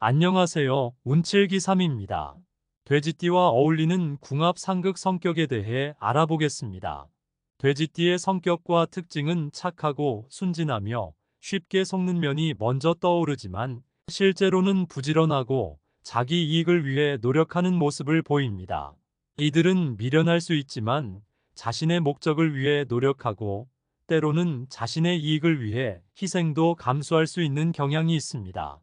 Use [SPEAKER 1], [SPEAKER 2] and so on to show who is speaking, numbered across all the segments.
[SPEAKER 1] 안녕하세요. 운칠기삼입니다. 돼지띠와 어울리는 궁합 상극 성격에 대해 알아보겠습니다. 돼지띠의 성격과 특징은 착하고 순진하며 쉽게 속는 면이 먼저 떠오르지만 실제로는 부지런하고 자기 이익을 위해 노력하는 모습을 보입니다. 이들은 미련할 수 있지만 자신의 목적을 위해 노력하고 때로는 자신의 이익을 위해 희생도 감수할 수 있는 경향이 있습니다.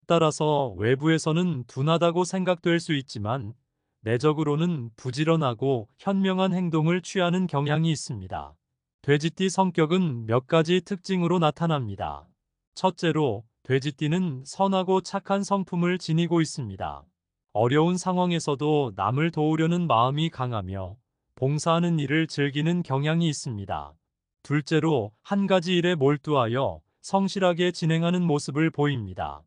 [SPEAKER 1] 따라서 외부에서는 둔하다고 생각될 수 있지만 내적으로는 부지런하고 현명한 행동을 취하는 경향이 있습니다. 돼지띠 성격은 몇 가지 특징으로 나타납니다. 첫째로, 돼지띠는 선하고 착한 성품을 지니고 있습니다. 어려운 상황에서도 남을 도우려는 마음이 강하며 봉사하는 일을 즐기는 경향이 있습니다. 둘째로, 한 가지 일에 몰두하여 성실하게 진행하는 모습을 보입니다.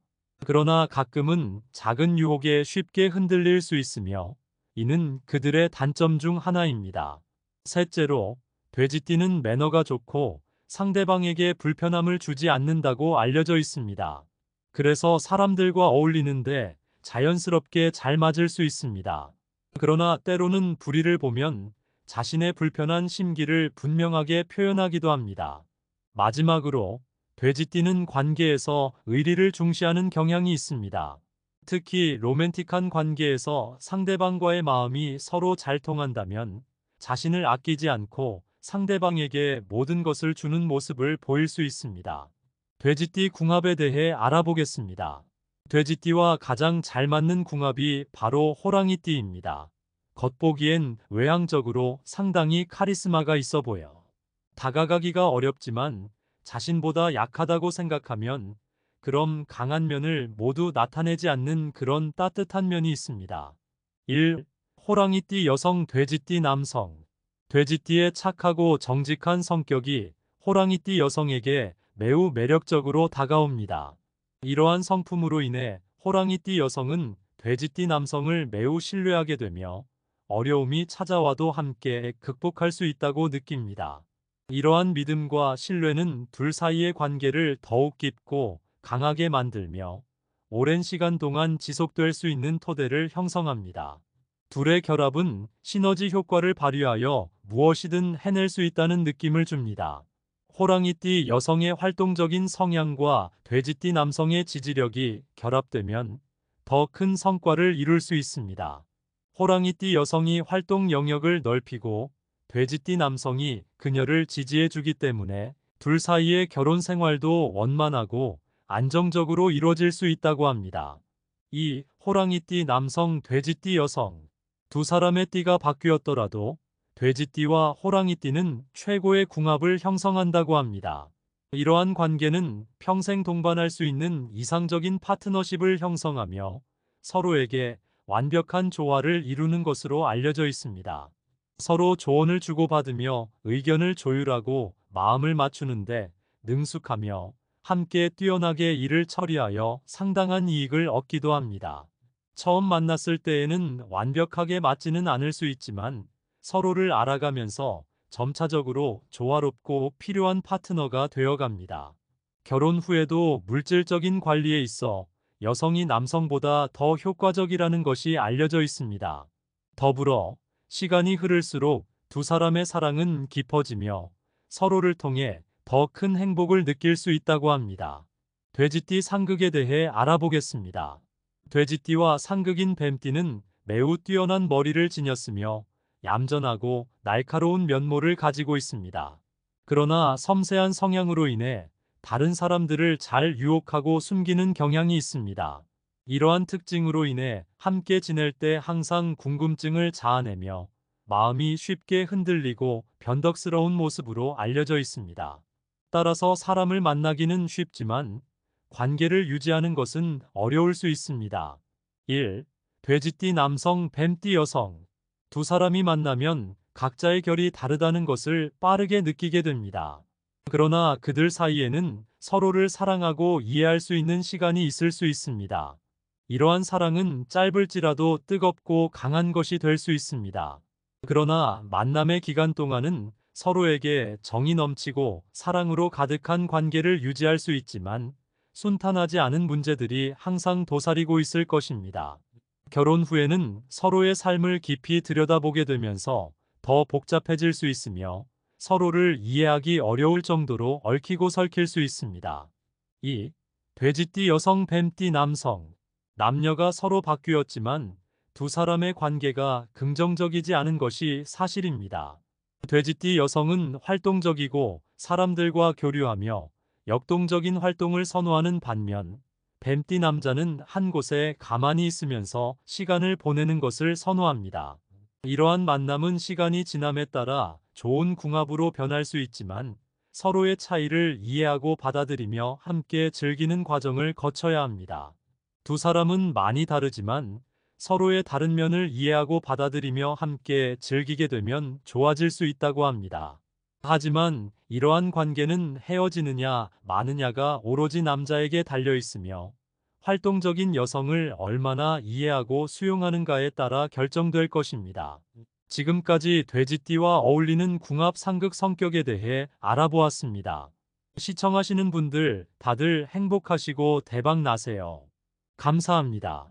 [SPEAKER 1] 그러나 가끔은 작은 유혹에 쉽게 흔들릴 수 있으며 이는 그들의 단점 중 하나입니다. 셋째로, 돼지띠는 매너가 좋고 상대방에게 불편함을 주지 않는다고 알려져 있습니다. 그래서 사람들과 어울리는데 자연스럽게 잘 맞을 수 있습니다. 그러나 때로는 불의를 보면 자신의 불편한 심기를 분명하게 표현하기도 합니다. 마지막으로, 돼지띠는 관계에서 의리를 중시하는 경향이 있습니다. 특히 로맨틱한 관계에서 상대방과의 마음이 서로 잘 통한다면 자신을 아끼지 않고 상대방에게 모든 것을 주는 모습을 보일 수 있습니다. 돼지띠 궁합에 대해 알아보겠습니다. 돼지띠와 가장 잘 맞는 궁합이 바로 호랑이띠입니다. 겉보기엔 외향적으로 상당히 카리스마가 있어 보여 다가가기가 어렵지만 자신보다 약하다고 생각하면 그럼 강한 면을 모두 나타내지 않는 그런 따뜻한 면이 있습니다. 1. 호랑이띠 여성 돼지띠 남성. 돼지띠의 착하고 정직한 성격이 호랑이띠 여성에게 매우 매력적으로 다가옵니다. 이러한 성품으로 인해 호랑이띠 여성은 돼지띠 남성을 매우 신뢰하게 되며 어려움이 찾아와도 함께 극복할 수 있다고 느낍니다. 이러한 믿음과 신뢰는 둘 사이의 관계를 더욱 깊고 강하게 만들며 오랜 시간 동안 지속될 수 있는 토대를 형성합니다. 둘의 결합은 시너지 효과를 발휘하여 무엇이든 해낼 수 있다는 느낌을 줍니다. 호랑이띠 여성의 활동적인 성향과 돼지띠 남성의 지지력이 결합되면 더 큰 성과를 이룰 수 있습니다. 호랑이띠 여성이 활동 영역을 넓히고 돼지띠 남성이 그녀를 지지해 주기 때문에 둘 사이의 결혼 생활도 원만하고 안정적으로 이루어질 수 있다고 합니다. 이 호랑이띠 남성, 돼지띠 여성. 두 사람의 띠가 바뀌었더라도 돼지띠와 호랑이띠는 최고의 궁합을 형성한다고 합니다. 이러한 관계는 평생 동반할 수 있는 이상적인 파트너십을 형성하며 서로에게 완벽한 조화를 이루는 것으로 알려져 있습니다. 서로 조언을 주고받으며 의견을 조율하고 마음을 맞추는데 능숙하며 함께 뛰어나게 일을 처리하여 상당한 이익을 얻기도 합니다. 처음 만났을 때에는 완벽하게 맞지는 않을 수 있지만 서로를 알아가면서 점차적으로 조화롭고 필요한 파트너가 되어갑니다. 결혼 후에도 물질적인 관리에 있어 여성이 남성보다 더 효과적이라는 것이 알려져 있습니다. 더불어 시간이 흐를수록 두 사람의 사랑은 깊어지며 서로를 통해 더 큰 행복을 느낄 수 있다고 합니다. 돼지띠 상극에 대해 알아보겠습니다. 돼지띠와 상극인 뱀띠는 매우 뛰어난 머리를 지녔으며 얌전하고 날카로운 면모를 가지고 있습니다. 그러나 섬세한 성향으로 인해 다른 사람들을 잘 유혹하고 숨기는 경향이 있습니다. 이러한 특징으로 인해 함께 지낼 때 항상 궁금증을 자아내며 마음이 쉽게 흔들리고 변덕스러운 모습으로 알려져 있습니다. 따라서 사람을 만나기는 쉽지만 관계를 유지하는 것은 어려울 수 있습니다. 1. 돼지띠 남성, 뱀띠 여성. 두 사람이 만나면 각자의 결이 다르다는 것을 빠르게 느끼게 됩니다. 그러나 그들 사이에는 서로를 사랑하고 이해할 수 있는 시간이 있을 수 있습니다. 이러한 사랑은 짧을지라도 뜨겁고 강한 것이 될 수 있습니다. 그러나 만남의 기간 동안은 서로에게 정이 넘치고 사랑으로 가득한 관계를 유지할 수 있지만 순탄하지 않은 문제들이 항상 도사리고 있을 것입니다. 결혼 후에는 서로의 삶을 깊이 들여다보게 되면서 더 복잡해질 수 있으며 서로를 이해하기 어려울 정도로 얽히고 설킬 수 있습니다. 2. 돼지띠 여성 뱀띠 남성. 남녀가 서로 바뀌었지만 두 사람의 관계가 긍정적이지 않은 것이 사실입니다. 돼지띠 여성은 활동적이고 사람들과 교류하며 역동적인 활동을 선호하는 반면 뱀띠 남자는 한 곳에 가만히 있으면서 시간을 보내는 것을 선호합니다. 이러한 만남은 시간이 지남에 따라 좋은 궁합으로 변할 수 있지만 서로의 차이를 이해하고 받아들이며 함께 즐기는 과정을 거쳐야 합니다. 두 사람은 많이 다르지만 서로의 다른 면을 이해하고 받아들이며 함께 즐기게 되면 좋아질 수 있다고 합니다. 하지만 이러한 관계는 헤어지느냐 마느냐가 오로지 남자에게 달려 있으며 활동적인 여성을 얼마나 이해하고 수용하는가에 따라 결정될 것입니다. 지금까지 돼지띠와 어울리는 궁합 상극 성격에 대해 알아보았습니다. 시청하시는 분들 다들 행복하시고 대박 나세요. 감사합니다.